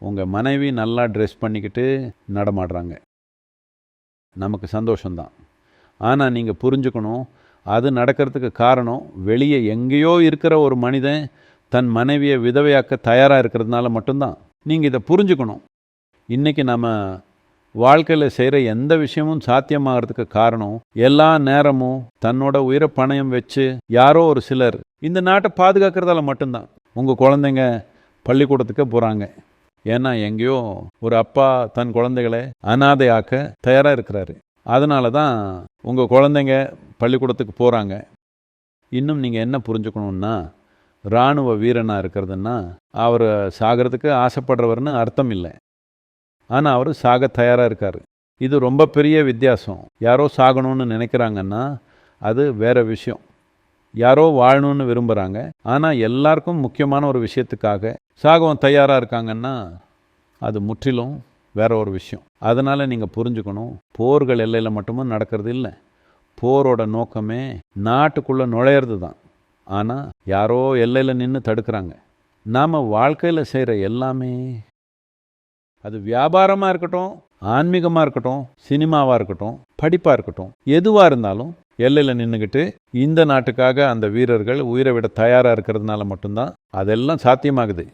உங்கள் மனைவி நல்லா ட்ரெஸ் பண்ணிக்கிட்டு நடமாடுறாங்க, நமக்கு சந்தோஷம்தான். ஆனால் நீங்கள் புரிஞ்சுக்கணும், அது நடக்கிறதுக்கு காரணம் வெளியே எங்கேயோ இருக்கிற ஒரு மனிதன் தன் மனைவியை விதவையாக்க தயாராக இருக்கிறதுனால மட்டும்தான். நீங்கள் இதை புரிஞ்சுக்கணும். இன்றைக்கி நம்ம வாழ்க்கையில் செய்கிற எந்த விஷயமும் சாத்தியமாகிறதுக்கு காரணம் எல்லா நேரமும் தன்னோட உயிரை பணயம் வச்சு யாரோ ஒரு சிலர் இந்த நாட்டை பாதுகாக்கிறதால மட்டும்தான். உங்கள் குழந்தைங்க பள்ளிக்கூடத்துக்கு போகிறாங்க, ஏன்னா எங்கேயோ ஒரு அப்பா தன் குழந்தைகளை அனாதையாக்க தயாராக இருக்கிறாரு. அதனால தான் உங்கள் குழந்தைங்க பள்ளிக்கூடத்துக்கு போகிறாங்க. இன்னும் நீங்கள் என்ன புரிஞ்சுக்கணுன்னா, இராணுவ வீரனாக இருக்கிறதுன்னா அவர் சாகிறதுக்கு ஆசைப்படுறவர்னு அர்த்தம் இல்லை. ஆனால் அவர் சாக தயாராக இருக்கார். இது ரொம்ப பெரிய வித்தியாசம். யாரோ சாகணும்னு நினைக்கிறாங்கன்னா அது வேற விஷயம். யாரோ வாழணும்னு விரும்புகிறாங்க, ஆனால் எல்லாருக்கும் முக்கியமான ஒரு விஷயத்துக்காக சாகவும் தயாராக இருக்காங்கன்னா அது முற்றிலும் வேற ஒரு விஷயம். அதனால் நீங்கள் புரிஞ்சுக்கணும், போர்கள் எல்லையில் மட்டுமும் நடக்கிறது இல்லை. போரோட நோக்கமே நாட்டுக்குள்ளே நுழையிறது தான். ஆனால் யாரோ எல்லையில் நின்று தடுக்கிறாங்க. நாம் வாழ்க்கையில் செய்கிற எல்லாமே, அது வியாபாரமாக இருக்கட்டும், ஆன்மீகமாக இருக்கட்டும், சினிமாவாக இருக்கட்டும், படிப்பாக இருக்கட்டும், எதுவாக இருந்தாலும் எல்லையில் நின்றுக்கிட்டு இந்த நாட்டுக்காக அந்த வீரர்கள் உயிரை விட தயாராக இருக்கிறதுனால மட்டும்தான் அதெல்லாம் சாத்தியமாகுது.